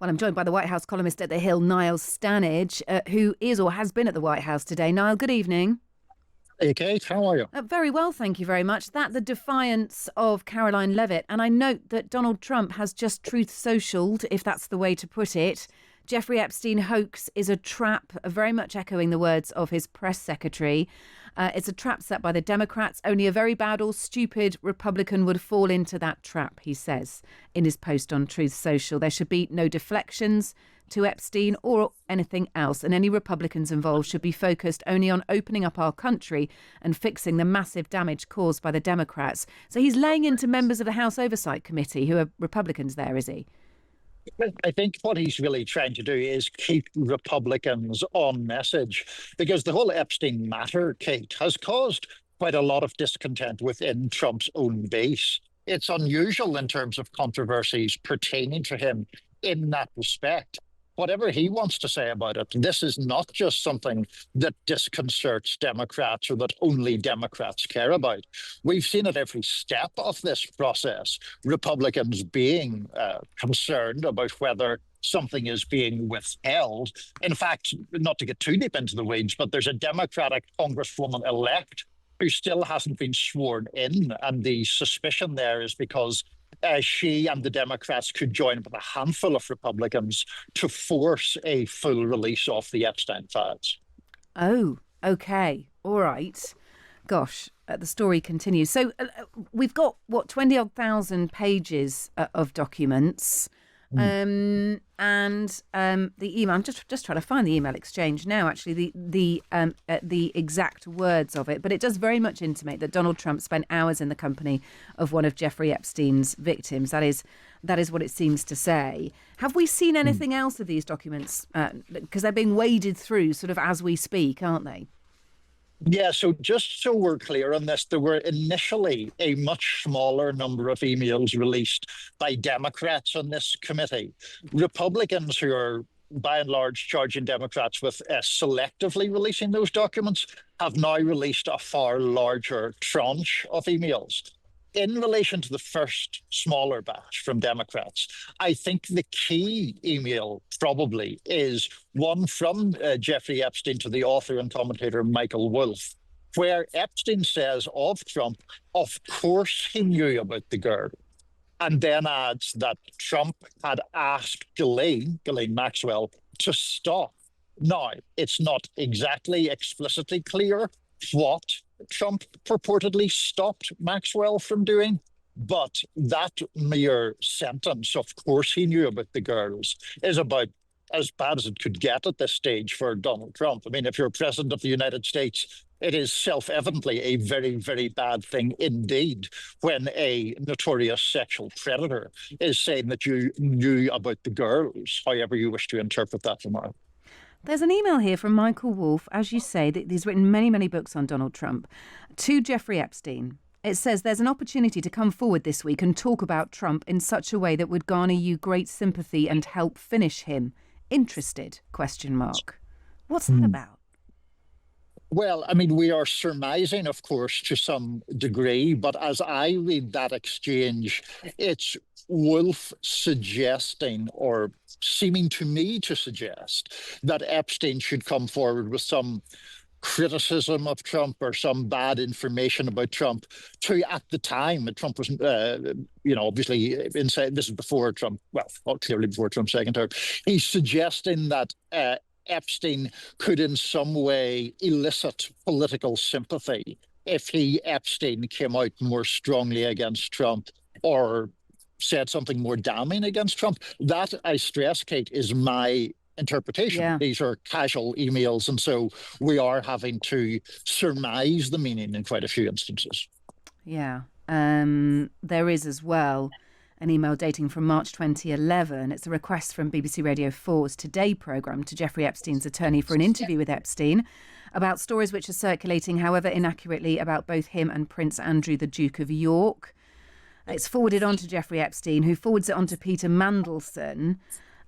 Well, I'm joined by the White House columnist at The Hill, Niall Stanage, who is or has been at the White House today. Niall, good evening. Hey, Kate, how are you? Very well, thank you very much. That the defiance of Caroline Levitt. And I note that Donald Trump has just truth socialed, if that's the way to put it. Jeffrey Epstein hoax is a trap, very much echoing the words of his press secretary. It's a trap set by the Democrats. Only a very bad or stupid Republican would fall into that trap, he says in his post on Truth Social. There should be no deflections to Epstein or anything else, and any Republicans involved should be focused only on opening up our country and fixing the massive damage caused by the Democrats. So he's laying into members of the House Oversight Committee who are Republicans there, is he? I think what he's really trying to do is keep Republicans on message, because the whole Epstein matter, Kate, has caused quite a lot of discontent within Trump's own base. It's unusual in terms of controversies pertaining to him in that respect. Whatever he wants to say about it, this is not just something that disconcerts Democrats or that only Democrats care about. We've seen at every step of this process, Republicans being concerned about whether something is being withheld. In fact, not to get too deep into the weeds, but there's a Democratic Congresswoman-elect who still hasn't been sworn in, and the suspicion there is because she and the Democrats could join with a handful of Republicans to force a full release of the Epstein files. Oh, okay. All right. Gosh, the story continues. So we've got, 20-odd thousand pages of documents. And the email. I'm just trying to find the email exchange now. Actually, the exact words of it, but it does very much intimate that Donald Trump spent hours in the company of one of Jeffrey Epstein's victims. That is what it seems to say. Have we seen anything else of these documents? Because they're being waded through, sort of as we speak, aren't they? Yeah, so just so we're clear on this, there were initially a much smaller number of emails released by Democrats on this committee. Republicans, who are by and large charging Democrats with selectively releasing those documents, have now released a far larger tranche of emails. In relation to the first smaller batch from Democrats, I think the key email probably is one from Jeffrey Epstein to the author and commentator Michael Wolff, where Epstein says of Trump, of course he knew about the girl, and then adds that Trump had asked Ghislaine Maxwell to stop. Now, it's not exactly explicitly clear what Trump purportedly stopped Maxwell from doing, but that mere sentence, of course he knew about the girls, is about as bad as it could get at this stage for Donald Trump. I mean, if you're president of the United States, it is self-evidently a very, very bad thing indeed when a notorious sexual predator is saying that you knew about the girls, however you wish to interpret that remark. There's an email here from Michael Wolff, as you say, that he's written many, many books on Donald Trump, to Jeffrey Epstein. It says there's an opportunity to come forward this week and talk about Trump in such a way that would garner you great sympathy and help finish him. Interested? ? What's that about? Well, I mean, we are surmising, of course, to some degree, but as I read that exchange, it's Wolff suggesting, or seeming to me to suggest, that Epstein should come forward with some criticism of Trump or some bad information about Trump to, at the time, Trump was, obviously inside, this is before Trump, clearly before Trump's second term, he's suggesting that Epstein could in some way elicit political sympathy if Epstein, came out more strongly against Trump or said something more damning against Trump. That, I stress, Kate, is my interpretation. Yeah. These are casual emails, and so we are having to surmise the meaning in quite a few instances. Yeah. There is as well an email dating from March 2011. It's a request from BBC Radio 4's Today programme to Jeffrey Epstein's attorney for an interview with Epstein about stories which are circulating, however inaccurately, about both him and Prince Andrew, the Duke of York. It's forwarded on to Jeffrey Epstein, who forwards it on to Peter Mandelson.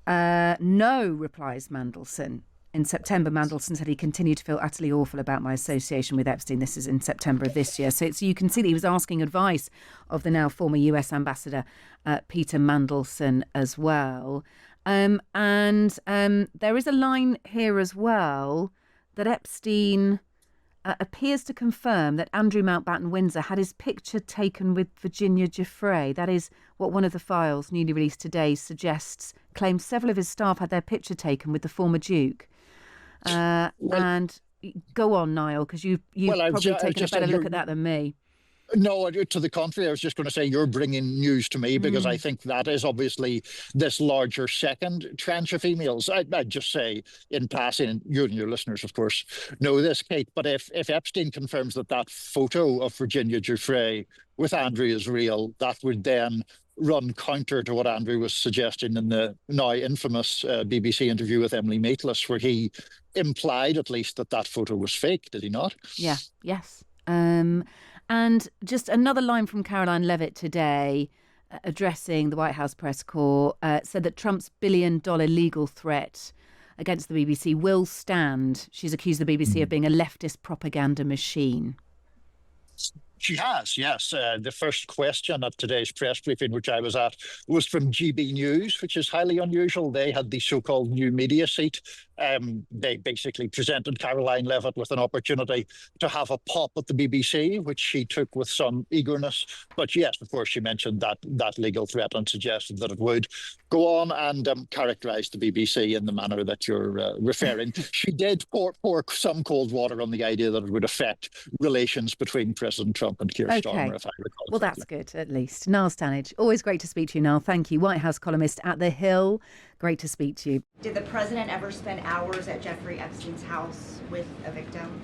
No, replies Mandelson. In September, Mandelson said he continued to feel utterly awful about my association with Epstein. This is in September of this year. So you can see that he was asking advice of the now former US ambassador, Peter Mandelson, as well. And there is a line here as well that Epstein appears to confirm that Andrew Mountbatten Windsor had his picture taken with Virginia Giuffre. That is what one of the files newly released today suggests, claims several of his staff had their picture taken with the former Duke. And go on, Niall, because you've probably taken a better look at that than me. No, to the contrary, I was just going to say you're bringing news to me because I think that is obviously this larger second tranche of emails. I'd just say in passing, and you and your listeners, of course, know this, Kate, but if Epstein confirms that that photo of Virginia Giuffre with Andrew is real, that would then run counter to what Andrew was suggesting in the now infamous BBC interview with Emily Maitlis, where he implied at least that that photo was fake, did he not? Yeah, yes. And just another line from Caroline Levitt today, addressing the White House press corps, said that Trump's billion-dollar legal threat against the BBC will stand. She's accused the BBC of being a leftist propaganda machine. She has, yes. The first question at today's press briefing, which I was at, was from GB News, which is highly unusual. They had the so-called new media seat. They basically presented Caroline Levitt with an opportunity to have a pop at the BBC, which she took with some eagerness. But yes, of course, she mentioned that legal threat and suggested that it would go on and characterise the BBC in the manner that you're referring. She did pour some cold water on the idea that it would affect relations between President Trump and Keir Starmer, if I recall. Well, that's good, at least. Niall Stanage, always great to speak to you, Niall. Thank you. White House columnist at The Hill. Great to speak to you. Did the president ever spend hours at Jeffrey Epstein's house with a victim?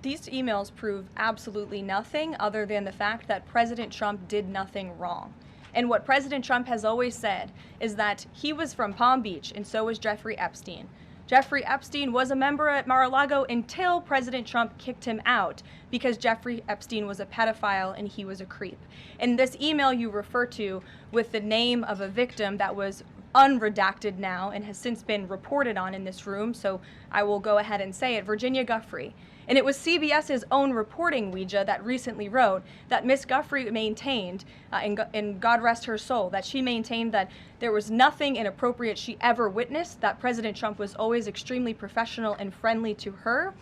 These emails prove absolutely nothing other than the fact that President Trump did nothing wrong. And what President Trump has always said is that he was from Palm Beach, and so was Jeffrey Epstein. Jeffrey Epstein was a member at Mar-a-Lago until President Trump kicked him out because Jeffrey Epstein was a pedophile and he was a creep. And this email you refer to with the name of a victim that was unredacted now and has since been reported on in this room, so I will go ahead and say it, Virginia Giuffre. And it was CBS's own reporting, Ouija, that recently wrote that Miss Giuffre maintained, and God rest her soul, that she maintained that there was nothing inappropriate she ever witnessed, that President Trump was always extremely professional and friendly to her.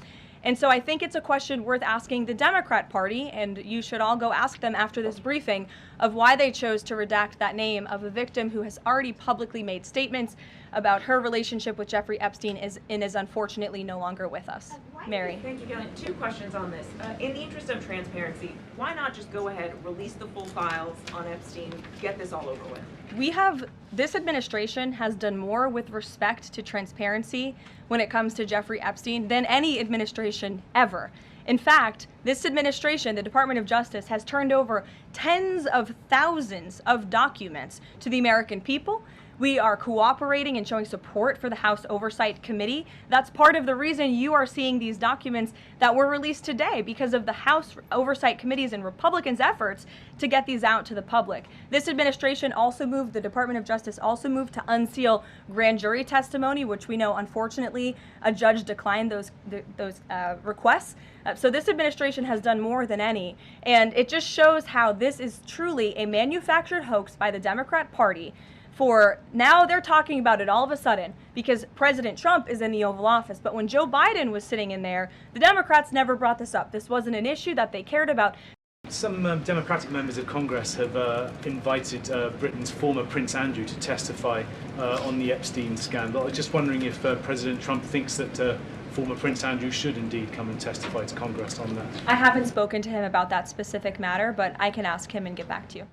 And so I think it's a question worth asking the Democrat Party, and you should all go ask them after this briefing, of why they chose to redact that name of a victim who has already publicly made statements about her relationship with Jeffrey Epstein and is unfortunately no longer with us. Mary. Thank you, Kelly. Two questions on this. In the interest of transparency, why not just go ahead, release the full files on Epstein, get this all over with? This administration has done more with respect to transparency when it comes to Jeffrey Epstein than any administration ever. In fact, this administration, the Department of Justice, has turned over tens of thousands of documents to the American people. We are cooperating and showing support for the House Oversight Committee. That's part of the reason you are seeing these documents that were released today, because of the House Oversight Committee's and Republicans' efforts to get these out to the public. This administration also moved, the Department of Justice also moved to unseal grand jury testimony, which we know, unfortunately, a judge declined those requests. So this administration has done more than any, and it just shows how this is truly a manufactured hoax by the Democrat Party. For now, they're talking about it all of a sudden because President Trump is in the Oval Office. But when Joe Biden was sitting in there, the Democrats never brought this up. This wasn't an issue that they cared about. Some Democratic members of Congress have invited Britain's former Prince Andrew to testify on the Epstein scandal. I was just wondering if President Trump thinks that former Prince Andrew should indeed come and testify to Congress on that. I haven't spoken to him about that specific matter, but I can ask him and get back to you.